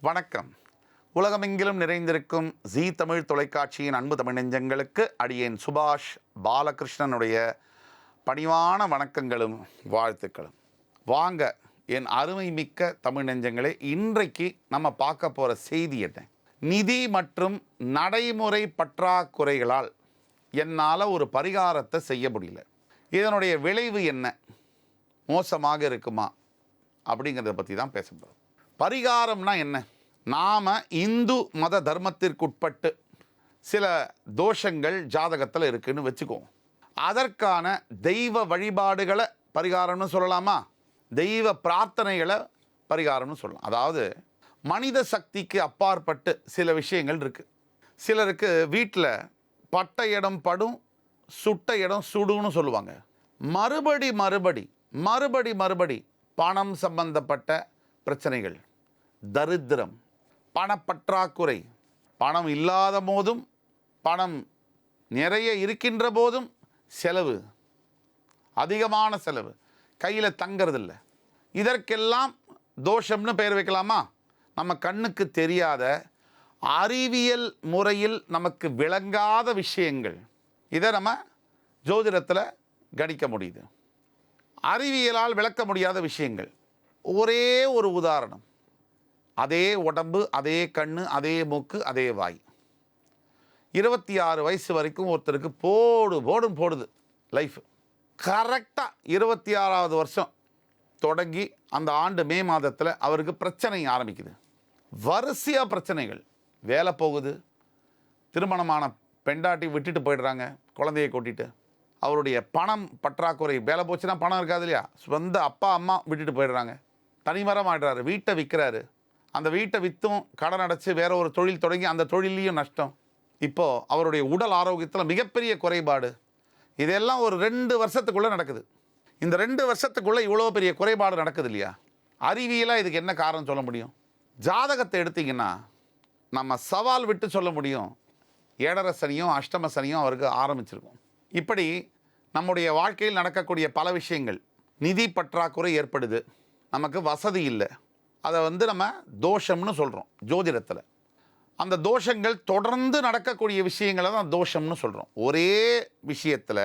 வணக்கம். உலகமெங்கிலும் நிறைந்திருக்கும் ஜீ தமிழ் தொலைக்காட்சியின் அன்பு தமிழ் நெஞ்சங்களுக்கு அடியேன் சுபாஷ் பாலகிருஷ்ணனுடைய பணிவான வணக்கங்களும் வாழ்த்துக்களும். வாங்க என் அருமை மிக்க தமிழ் நெஞ்சங்களே, இன்றைக்கு நம்ம பார்க்க போகிற செய்தி என்ன? நிதி மற்றும் நடைமுறை பற்றாக்குறைகளால் என்னால் ஒரு பரிகாரத்தை செய்ய முடியல, இதனுடைய விளைவு என்ன, மோசமாக இருக்குமா அப்படிங்கிறத பற்றி தான் பேச போகிறோம். பரிகாரம்னா என்ன? நாம் இந்து மத தர்மத்திற்குட்பட்டு சில தோஷங்கள் ஜாதகத்தில் இருக்குதுன்னு வச்சுக்குவோம். அதற்கான தெய்வ வழிபாடுகளை பரிகாரம்னு சொல்லலாமா, தெய்வ பிரார்த்தனைகளை பரிகாரம்னு சொல்லலாம். அதாவது மனித சக்திக்கு அப்பாற்பட்டு சில விஷயங்கள் இருக்குது. சிலருக்கு வீட்டில் பட்ட இடம் படும், சுட்ட இடம் சுடுன்னு சொல்லுவாங்க. மறுபடி மறுபடி மறுபடி மறுபடி பணம் சம்பந்தப்பட்ட பிரச்சனைகள், தரித்திரம், பணப்பற்றாக்குறை, பணம் இல்லாத போதும் பணம் நிறைய இருக்கின்ற போதும் செலவு, அதிகமான செலவு, கையில் தங்கிறதில்ல. இதற்கெல்லாம் தோஷம்னு பெயர் வைக்கலாமா? நம்ம கண்ணுக்கு தெரியாத, அறிவியல் முறையில் நமக்கு விளங்காத விஷயங்கள். இதை நம்ம ஜோதிடத்தில் கணிக்க முடியுது. அறிவியலால் விளக்க முடியாத விஷயங்கள். ஒரே ஒரு உதாரணம். அதே உடம்பு, அதே கண், அதே மூக்கு, அதே வாய். 26 வயசு வரைக்கும் ஒருத்தருக்கு போடுது லைஃப். கரெக்டாக 26வது வருஷம் தொடங்கி அந்த ஆண்டு மே மாதத்தில் அவருக்கு பிரச்சனை ஆரம்பிக்குது. வரிசையாக பிரச்சனைகள். வேலை போகுது, திருமணமான பெண்டாட்டி விட்டுட்டு போயிடுறாங்க குழந்தையை கூட்டிகிட்டு. அவருடைய பணம் பற்றாக்குறை, வேலை போச்சுன்னா பணம் இருக்காது இல்லையா, சொந்த அப்பா அம்மா விட்டுட்டு போயிடுறாங்க. தனிமரம் ஆடுறாரு, வீட்டை விற்கிறாரு. அந்த வீட்டை விற்றும் கடன் அடைச்சி வேற ஒரு தொழில் தொடங்கி அந்த தொழிலையும் நஷ்டம். இப்போது அவருடைய உடல் ஆரோக்கியத்தில் மிகப்பெரிய குறைபாடு. இதெல்லாம் ஒரு 2 வருஷத்துக்குள்ளே நடக்குது. இந்த 2 வருஷத்துக்குள்ளே இவ்வளோ பெரிய குறைபாடு நடக்குது இல்லையா? அறிவியலாக இதுக்கு என்ன காரணம் சொல்ல முடியும்? ஜாதகத்தை எடுத்திங்கன்னா நம்ம சவால் விட்டு சொல்ல முடியும். 7.5 சனியும் அஷ்டம சனியும் அவருக்கு ஆரம்பிச்சிருக்கும். இப்படி நம்முடைய வாழ்க்கையில் நடக்கக்கூடிய பல விஷயங்கள். நிதி பற்றாக்குறை ஏற்படுது, நமக்கு வசதி இல்லை, அதை நம்ம தோஷம்னு சொல்கிறோம் ஜோதிடத்தில். அந்த தோஷங்கள் தொடர்ந்து நடக்கக்கூடிய விஷயங்களை தான் தோஷம்னு சொல்கிறோம். ஒரே விஷயத்தில்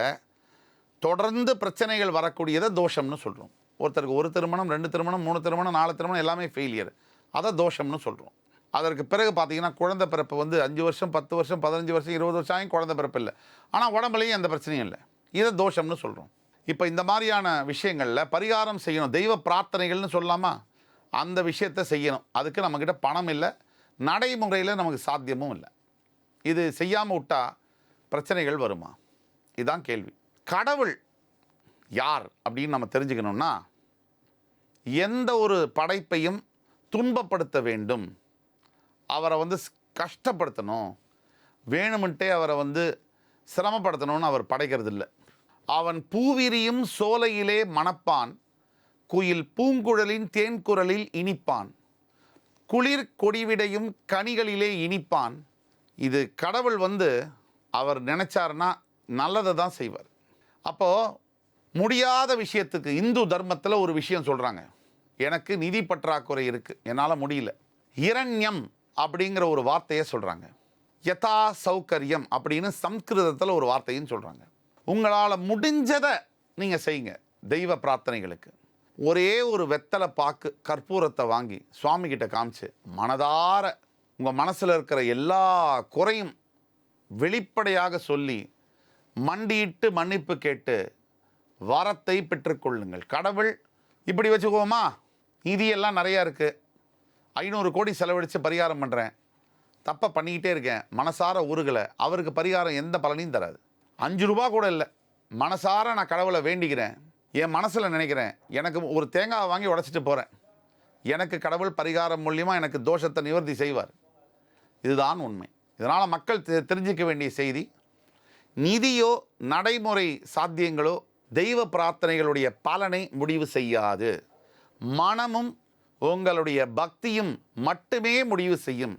தொடர்ந்து பிரச்சனைகள் வரக்கூடியதை தோஷம்னு சொல்கிறோம். ஒருத்தருக்கு 1 திருமணம், 2 திருமணம், 3 திருமணம், 4 திருமணம் எல்லாமே ஃபெயிலியர், அதை தோஷம்னு சொல்கிறோம். அதற்கு பிறகு பார்த்திங்கன்னா குழந்தை பிறப்பு 5 வருஷம், 10 வருஷம், 15 வருஷம், 20 வருஷம் ஆகியும் குழந்தை பிறப்பு இல்லை, ஆனால் உடம்புலையும் எந்த பிரச்சனையும் இல்லை, இதை தோஷம்னு சொல்கிறோம். இப்போ இந்த மாதிரியான விஷயங்களில் பரிகாரம் செய்யணும். தெய்வ பிரார்த்தனைகள்னு சொல்லலாமா? அந்த விஷயத்தை செய்யணும். அதுக்கு நம்மக்கிட்ட பணம் இல்லை, நடைமுறையில் நமக்கு சாத்தியமும் இல்லை. இது செய்யாமல் விட்டால் பிரச்சனைகள் வருமா? இதுதான் கேள்வி. கடவுள் யார் அப்படின்னு நம்ம தெரிஞ்சுக்கணும்னா, எந்த ஒரு படைப்பையும் துன்பப்படுத்த வேண்டும், அவரை கஷ்டப்படுத்தணும், வேணுமென்ட்டே அவரை சிரமப்படுத்தணும்னு அவர் படைக்கிறது இல்லை. அவன் பூவிரியும் சோலையிலே மணப்பான், குயில் பூங்குழலின் தேன்குரலில் இனிப்பான், குளிர் கொடிவிடையும் கனிகளிலே இனிப்பான். இது கடவுள் அவர் நினைச்சாருன்னா நல்லதை தான் செய்வார். அப்போது முடியாத விஷயத்துக்கு இந்து தர்மத்தில் ஒரு விஷயம் சொல்கிறாங்க. எனக்கு நிதி பற்றாக்குறை இருக்குது, என்னால் முடியல. இரண்யம் அப்படிங்கிற ஒரு வார்த்தையை சொல்கிறாங்க. யதா சௌகரியம் அப்படின்னு சம்ஸ்கிருதத்தில் ஒரு வார்த்தையும் சொல்கிறாங்க. உங்களால் முடிஞ்சதை நீங்கள் செய்யுங்க. தெய்வ பிரார்த்தனைகளுக்கு ஒரே ஒரு வெத்தலை பாக்கு கற்பூரத்தை வாங்கி சுவாமிகிட்ட காமிச்சு மனதார உங்கள் மனசில் இருக்கிற எல்லா குறையும் வெளிப்படையாக சொல்லி மண்டியிட்டு மன்னிப்பு கேட்டு வரத்தை பெற்றுக்கொள்ளுங்கள். கடவுள் இப்படி வச்சுக்கோமா, நிதியெல்லாம் நிறையா இருக்குது, 500 கோடி செலவழித்து பரிகாரம் பண்ணுறேன், தப்பை பண்ணிக்கிட்டே இருக்கேன், மனசார உருகலை, அவருக்கு பரிகாரம் எந்த பலனையும் தராது. 5 ரூபா கூட இல்லை, மனசார நான் கடவுளை வேண்டிக்கிறேன், என் மனசில் நினைக்கிறேன், எனக்கு ஒரு தேங்காவை வாங்கி உடைச்சிட்டு போகிறேன், எனக்கு கடவுள் பரிகாரம் மூலியமாக எனக்கு தோஷத்தை நிவர்த்தி செய்வார். இதுதான் உண்மை. இதனால் மக்கள் தெரிஞ்சிக்க வேண்டிய செய்தி, நிதியோ நடைமுறை சாத்தியங்களோ தெய்வ பிரார்த்தனைகளுடைய பலனை முடிவு செய்யாது. மனமும் உங்களுடைய பக்தியும் மட்டுமே முடிவு செய்யும்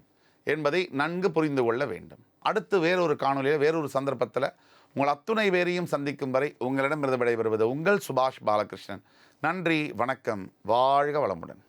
என்பதை நன்கு புரிந்து கொள்ள வேண்டும். அடுத்து வேறொரு காணொலியில் வேறொரு சந்தர்ப்பத்தில் உங்கள் அத்துணை பேரையும் சந்திக்கும் வரை உங்களிடமிருந்து விடைபெறுவது உங்கள் சுபாஷ் பாலகிருஷ்ணன். நன்றி, வணக்கம், வாழ்க வளமுடன்.